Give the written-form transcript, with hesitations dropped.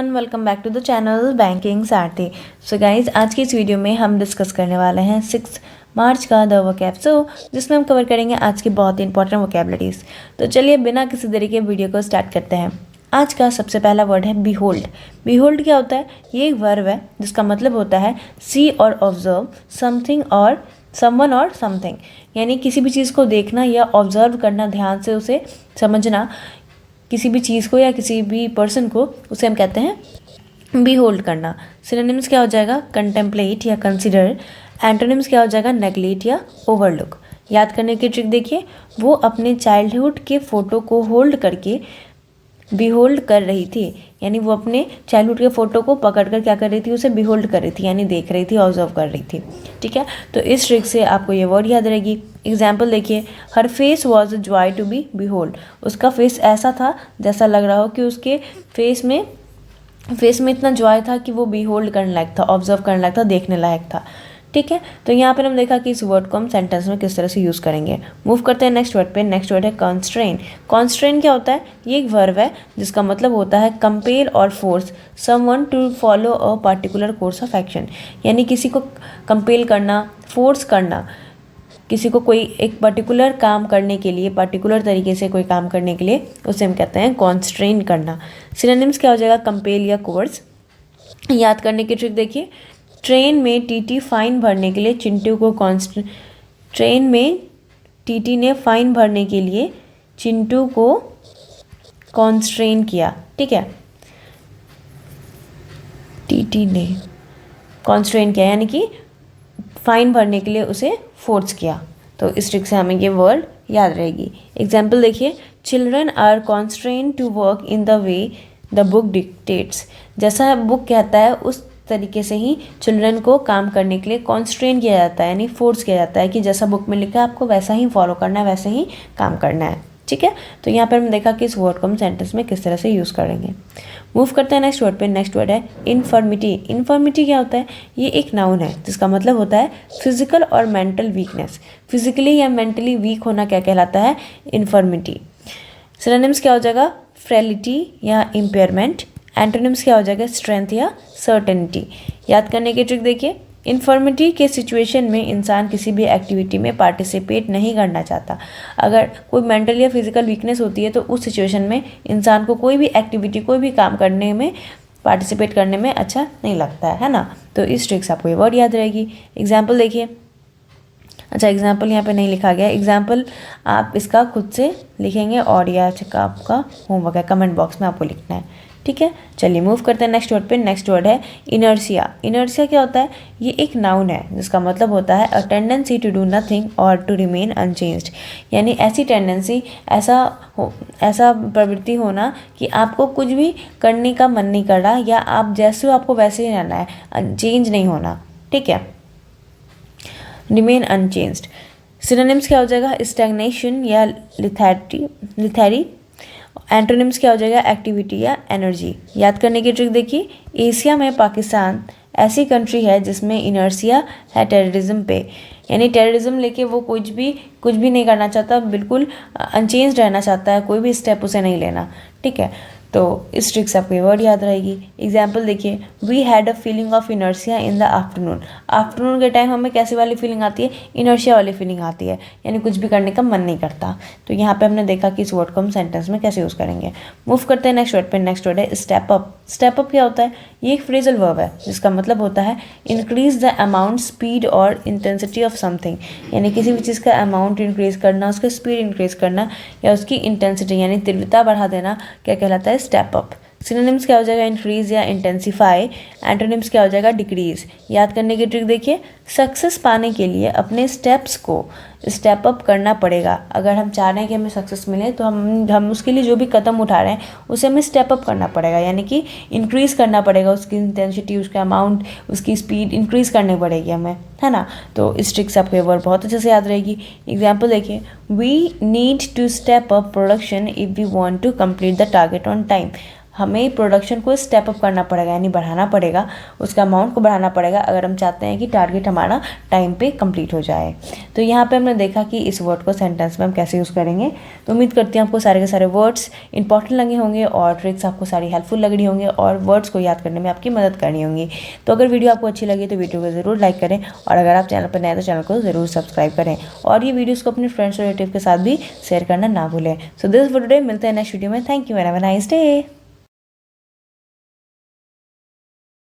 Welcome back to the channel Banking Sarathi. So guys, आज की इस वीडियो में हम डिस्कस करने वाले हैं 6 मार्च का द वोकैब जिसमें हम कवर करेंगे आज की बहुत ही इंपॉर्टेंट वोकैबुलरीज। तो चलिए बिना किसी देरी के वीडियो को स्टार्ट करते हैं। आज का सबसे पहला वर्ड है बीहोल्ड। बीहोल्ड क्या होता है? ये एक वर्ब है जिसका मतलब होता है सी और ऑब्जर्व समथिंग और समवन और समथिंग, यानी किसी भी चीज़ को देखना या ऑब्जर्व करना, ध्यान से उसे समझना, किसी भी चीज़ को या किसी भी पर्सन को, उसे हम कहते हैं बीहोल्ड करना। सिनोनिम्स क्या हो जाएगा? कंटेम्पलेट या कंसिडर। एंटोनिम्स क्या हो जाएगा? नेग्लेक्ट या ओवरलुक। याद करने की ट्रिक देखिए, वो अपने चाइल्डहुड के फ़ोटो को होल्ड करके बीहोल्ड कर रही थी, यानी वो अपने चाइल्डहुड के फ़ोटो को पकड़ कर क्या कर रही थी? उसे बीहोल्ड कर रही थी, यानी देख रही थी, ऑब्जर्व कर रही थी। ठीक है, तो इस ट्रिक से आपको ये वर्ड याद रहेगी। एग्जाम्पल देखिए, her face was a joy to be behold. उसका फेस ऐसा था जैसा लग रहा हो कि उसके फेस में इतना जॉय था कि वो बीहोल्ड करने लायक था, ऑब्जर्व करने लायक था, देखने लायक था। ठीक है, तो यहाँ पर हम देखा कि इस वर्ड को हम सेंटेंस में किस तरह से यूज़ करेंगे। मूव करते हैं नेक्स्ट वर्ड पे। नेक्स्ट वर्ड है कॉन्स्ट्रेन। कॉन्स्ट्रेन क्या होता है? ये एक वर्ब है जिसका मतलब होता है कंपेल और force someone to follow a particular course of action, यानी किसी को कंपेल करना, फोर्स करना, किसी को कोई एक पर्टिकुलर काम करने के लिए, पर्टिकुलर तरीके से कोई काम करने के लिए, उसे हम कहते हैं कॉन्स्ट्रेन करना। सिनोनिम्स क्या हो जाएगा? कंपेल या कोर्स। याद करने की ट्रिक देखिए, ट्रेन में टीटी फाइन भरने के लिए चिंटू को ट्रेन में टीटी ने फाइन भरने के लिए चिंटू को कॉन्स्ट्रेन किया। ठीक है, टीटी ने कॉन्स्ट्रेन किया यानी कि फाइन भरने के लिए उसे फोर्स किया। तो इस ट्रिक से हमें ये वर्ड याद रहेगी। एग्जाम्पल देखिए, children are constrained to work in the way the book dictates. जैसा बुक कहता है उस तरीके से ही चिल्ड्रन को काम करने के लिए कॉन्स्ट्रेन किया जाता है, यानी फोर्स किया जाता है कि जैसा बुक में लिखा है आपको वैसा ही फॉलो करना है, वैसे ही काम करना है। ठीक है, तो यहाँ पर हमने देखा कि इस वर्ड को हम सेंटेंस में किस तरह से यूज़ करेंगे। मूव करते हैं नेक्स्ट वर्ड पे। नेक्स्ट वर्ड है इन्फर्मिटी। इन्फर्मिटी क्या होता है? ये एक नाउन है जिसका मतलब होता है फिजिकल और मेंटल वीकनेस। फिजिकली या मेंटली वीक होना क्या कहलाता है? इन्फर्मिटी। सिनोनिम्स क्या हो जाएगा? फ्रेलिटी या इम्पेयरमेंट। एंटोनिम्स क्या हो जाएगा? स्ट्रेंथ या सर्टेनिटी। याद करने की ट्रिक देखिए, इन्फर्मिटी के सिचुएशन में इंसान किसी भी एक्टिविटी में पार्टिसिपेट नहीं करना चाहता। अगर कोई मेंटल या फिजिकल वीकनेस होती है तो उस सिचुएशन में इंसान को कोई भी एक्टिविटी, कोई भी काम करने में, पार्टिसिपेट करने में अच्छा नहीं लगता है ना। तो इस ट्रिक से आपको ये वर्ड याद रहेगी। एग्जाम्पल देखिए, अच्छा एग्जाम्पल यहाँ पे नहीं लिखा गया, एग्जाम्पल आप इसका खुद से लिखेंगे और यह आपका होमवर्क है, कमेंट बॉक्स में आपको लिखना है। ठीक है, चलिए मूव करते हैं नेक्स्ट वर्ड पे। नेक्स्ट वर्ड है इनर्शिया। इनर्शिया क्या होता है? ये एक नाउन है जिसका मतलब होता है a tendency to do nothing और टू रिमेन अनचेंज्ड, यानी ऐसी टेंडेंसी, ऐसा प्रवृत्ति होना कि आपको कुछ भी करने का मन नहीं कर रहा, या आप जैसे हो आपको वैसे ही रहना है, चेंज नहीं होना। ठीक है, रिमेन अनचेंज्ड। सिनोनिम्स क्या हो जाएगा? स्टैग्नेशन या लिथैरी। एंटोनिम्स क्या हो जाएगा? एक्टिविटी या एनर्जी। याद करने की ट्रिक देखिए, एशिया में पाकिस्तान ऐसी कंट्री है जिसमें इनर्शिया है टेररिज्म पे, यानी टेररिज्म लेके वो कुछ भी नहीं करना चाहता, बिल्कुल अनचेंज रहना चाहता है, कोई भी स्टेप उसे नहीं लेना। ठीक है, तो इस ट्रिक से आपको ये वर्ड याद रहेगी। एग्जाम्पल देखिए, we had a feeling of inertia in the afternoon. Afternoon के टाइम हमें कैसी वाली फीलिंग आती है? इनर्शिया वाली फीलिंग आती है, यानी कुछ भी करने का मन नहीं करता। तो यहाँ पे हमने देखा कि इस वर्ड को हम सेंटेंस में कैसे यूज़ करेंगे। मूव करते हैं नेक्स्ट वर्ड पे। नेक्स्ट वर्ड है स्टेप अप। स्टेप अप क्या होता है? ये एक फ्रेजल वर्ब है जिसका मतलब होता है इंक्रीज द अमाउंट, स्पीड और इंटेंसिटी ऑफ समथिंग, यानी किसी भी चीज़ का अमाउंट इंक्रीज करना, उसका स्पीड इंक्रीज करना या उसकी इंटेंसिटी यानी तीव्रता बढ़ा देना क्या कहलाता है? Step up. सिनोनिम्स क्या हो जाएगा? इंक्रीज या इंटेंसिफाई। एंटोनिम्स क्या हो जाएगा? डिक्रीज। याद करने की ट्रिक देखिए, सक्सेस पाने के लिए अपने स्टेप्स को स्टेप अप करना पड़ेगा। अगर हम चाह रहे हैं कि हमें सक्सेस मिले तो हम उसके लिए जो भी कदम उठा रहे हैं उसे हमें स्टेप अप करना पड़ेगा, यानी कि इंक्रीज़ करना पड़ेगा, उसकी इंटेंसिटी, उसका अमाउंट, उसकी स्पीड इंक्रीज़ करनी पड़ेगी हमें, है ना। तो इस ट्रिक से आपको ये वर्ड बहुत अच्छे से याद रहेगी। एग्जाम्पल देखिए, we need to step up production if we want to complete the target on time. हमें प्रोडक्शन को स्टेप अप करना पड़ेगा, यानी बढ़ाना पड़ेगा, उसका अमाउंट को बढ़ाना पड़ेगा अगर हम चाहते हैं कि टारगेट हमारा टाइम पे कंप्लीट हो जाए। तो यहाँ पे हमने देखा कि इस वर्ड को सेंटेंस में हम कैसे यूज़ करेंगे। तो उम्मीद करती हूँ आपको सारे के सारे वर्ड्स इंपॉर्टेंट लगे होंगे और ट्रिक्स आपको सारी हेल्पफुल लग रही होंगी और वर्ड्स को याद करने में आपकी मदद करनी होंगी। तो अगर वीडियो आपको अच्छी लगी तो वीडियो को ज़रूर लाइक करें और अगर आप चैनल पर नए तो चैनल को ज़रूर सब्सक्राइब करें और ये वीडियोज़ को अपने फ्रेंड्स और रिलेटिव के साथ भी शेयर करना ना भूलें। सो दिस फॉर टुडे, मिलते हैं नेक्स्ट वीडियो में। Thank you and have a nice day.